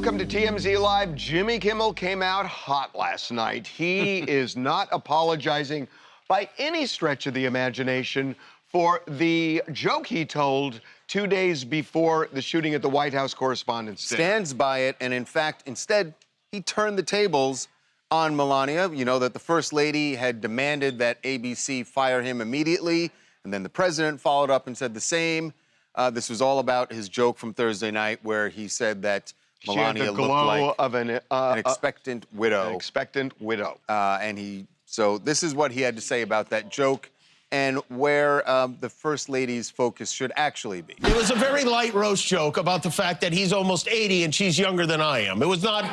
Welcome to TMZ Live. Jimmy Kimmel came out hot last night. He is not apologizing by any stretch of the imagination for the joke he told 2 days before the shooting at the White House Correspondents' Dinner. Stands by it, and in fact, instead, he turned the tables on Melania. You know that the First Lady had demanded that ABC fire him immediately, and then the president followed up and said the same. This was all about his joke from Thursday night where he said that Melania looked like of an expectant widow. An expectant widow. So this is what he had to say about that joke and where the First Lady's focus should actually be. It was a very light roast joke about the fact that he's almost 80 and she's younger than I am. It was not,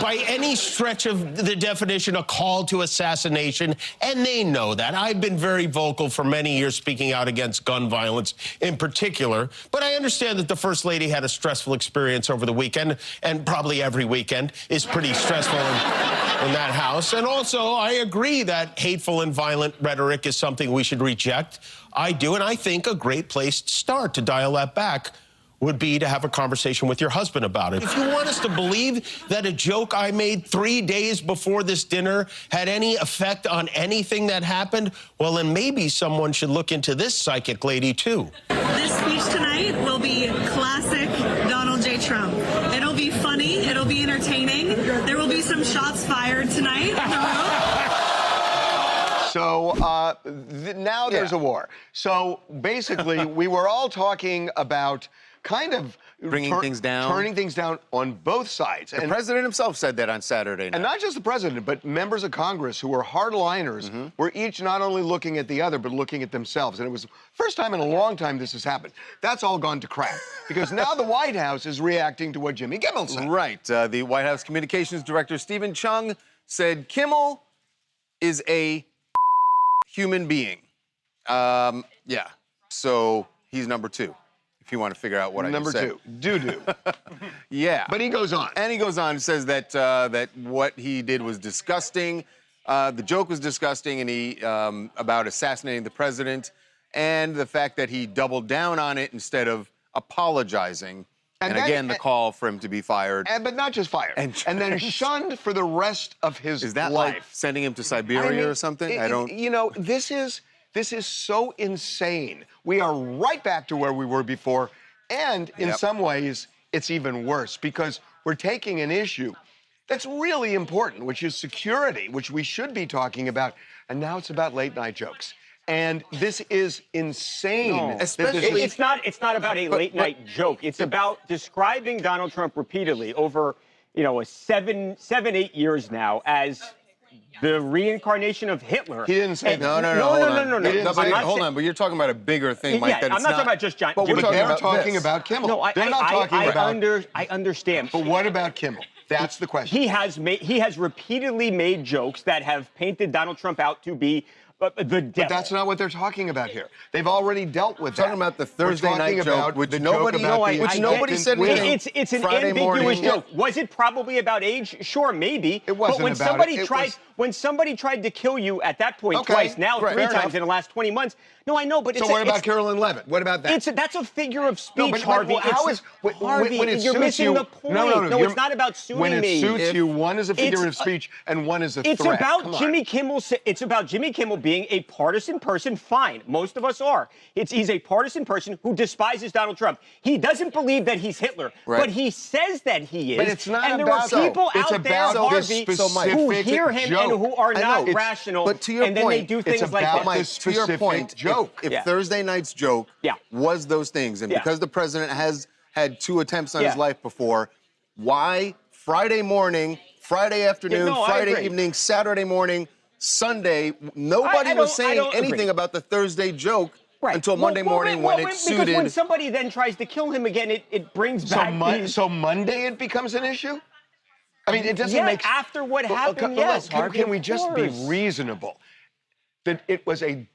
by any stretch of the definition, a call to assassination, and they know that. I've been very vocal for many years speaking out against gun violence in particular, but I understand that the First Lady had a stressful experience over the weekend, and probably every weekend is pretty stressful in that house. And also, I agree that hateful and violent rhetoric is something we should reject. I do, and I think a great place to start to dial that back would be to have a conversation with your husband about it. If you want us to believe that a joke I made 3 days before this dinner had any effect on anything that happened, well, then maybe someone should look into this psychic lady, too. This speech tonight will be classic Donald J. Trump. It'll be funny. It'll be entertaining. There will be some shots fired tonight in the room. So now there's a war. So basically, we were all talking about kind of Bringing things down. turning things down on both sides. The president himself said that on Saturday night. And not just the president, but members of Congress who were hardliners were each not only looking at the other, but looking at themselves. And it was the first time in a long time this has happened. That's all gone to crap. Because now the White House is reacting to what Jimmy Kimmel said. Right. The White House Communications Director, Stephen Chung, said Kimmel is a human being. Yeah. So he's number two, if you want to figure out what I just said. Number two, doo-doo. Yeah. But he goes on. And he goes on and says that that what he did was disgusting. The joke was disgusting, and he about assassinating the president, and the fact that he doubled down on it instead of apologizing. And again, the call for him to be fired. But not just fired. And then shunned for the rest of his life. Is that like sending him to Siberia or something? I don't... You know, this is so insane. We are right back to where we were before. And in some ways, it's even worse because we're taking an issue that's really important, which is security, which we should be talking about. And now it's about late night jokes. And this is insane. No. Especially, it's not about a late night joke. It's about describing Donald Trump repeatedly over, you know, 8 years now as the reincarnation of Hitler. He didn't say that. No. Hold on, but you're talking about a bigger thing, Mike. Yeah, I'm not talking about just John. But they're talking about Kimmel. No, they're not talking about. I understand. But what about Kimmel? That's the question. He has repeatedly made jokes that have painted Donald Trump out to be the devil. But that's not what they're talking about here. They've already dealt with that. Talking about the Thursday night joke, which nobody said anything. It's an Friday ambiguous morning. joke. Was it probably about age? Sure, maybe. It wasn't but when about somebody it. when somebody tried to kill you at that point twice, now right, 3 fair times enough. in the last 20 months. No, I know, but So what about Carolyn Levitt? What about that? That's a figure of speech, No, but Harvey. how is Harvey, when it you're suits missing you, the point. No, it's not about suing me. When it suits you, one is a figure of speech and one is a threat. It's about Jimmy Kimmel. It's about Jimmy Kimmel being a partisan person. Fine, most of us are. He's a partisan person who despises Donald Trump. He doesn't believe that he's Hitler, but he says that he is. But it's not and about there are people it's out there, about Harvey, who hear him and who are not rational. But to your and then they do things it's like about that. this To your point, joke. if Thursday night's joke was those things, and because the president has had 2 attempts on his life before, why Friday morning, Friday afternoon, Friday evening, Saturday morning, Sunday, nobody was saying anything about the Thursday joke until Monday morning when it suited. Because when somebody then tries to kill him again, it brings back... So Monday it becomes an issue? I mean, it doesn't make... after what happened, yes, Harvey, Can we just be reasonable? That it was a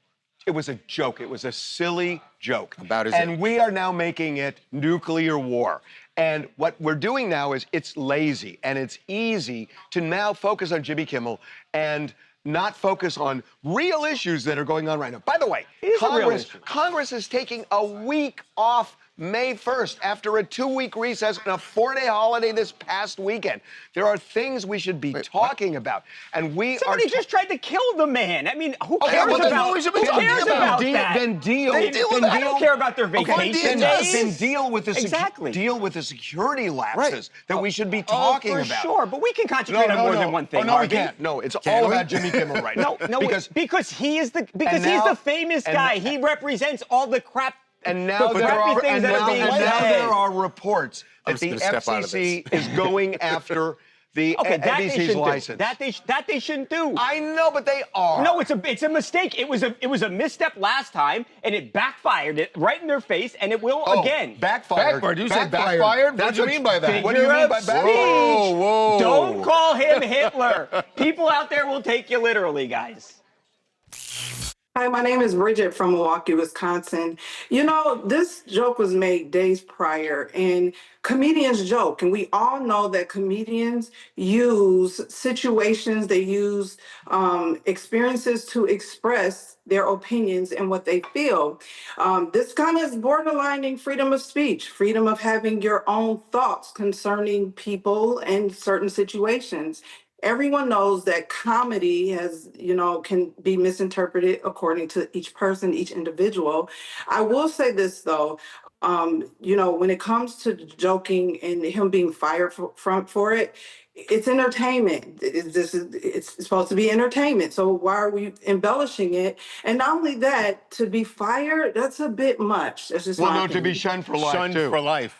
joke. It was a silly joke. And we are now making it nuclear war. And what we're doing now is it's lazy and it's easy to now focus on Jimmy Kimmel and not focus on real issues that are going on right now. By the way, Congress is taking a week off May 1st, after a 2-week recess and a 4-day holiday this past weekend. There are things we should be talking about. And Somebody just tried to kill the man. I mean, who Okay, cares well, then about, what we should be who talking cares about that? Then deal. I don't care about their vacation days. Then deal with the deal with the security lapses that we should be talking about. For sure, but we can concentrate on more than one thing. No, we can't. No, it's all about Jimmy Kimmel right now. No, because he's the famous guy. He represents all the crap. And now there are reports that the FCC is going after the NBC's license. That they shouldn't do. I know, but they are. No, it's a mistake. It was a misstep last time, and it backfired right in their face, and it will again. Backfired. Did you say backfired? What do you mean by that? What do you mean by backfired? Whoa. Don't call him Hitler. People out there will take you literally, guys. Hi, my name is Bridget from Milwaukee, Wisconsin. You know, this joke was made days prior, and comedians joke, and we all know that comedians use situations, they use experiences to express their opinions and what they feel. This kind of is borderlining freedom of speech, freedom of having your own thoughts concerning people and certain situations. Everyone knows that comedy can be misinterpreted according to each person, each individual. I will say this though, when it comes to joking and him being fired for it, it's entertainment. It's supposed to be entertainment. So why are we embellishing it? And not only that, to be fired, that's a bit much. That's just my opinion. To be shunned for life, Shunned for life.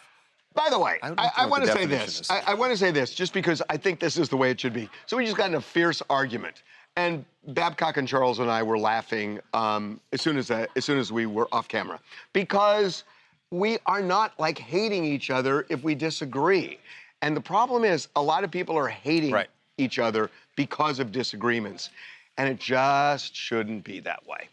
By the way, I want to say this. I want to say this just because I think this is the way it should be. So we just got in a fierce argument. And Babcock and Charles and I were laughing as soon as we were off camera. Because we are not like hating each other if we disagree. And the problem is a lot of people are hating each other because of disagreements. And it just shouldn't be that way.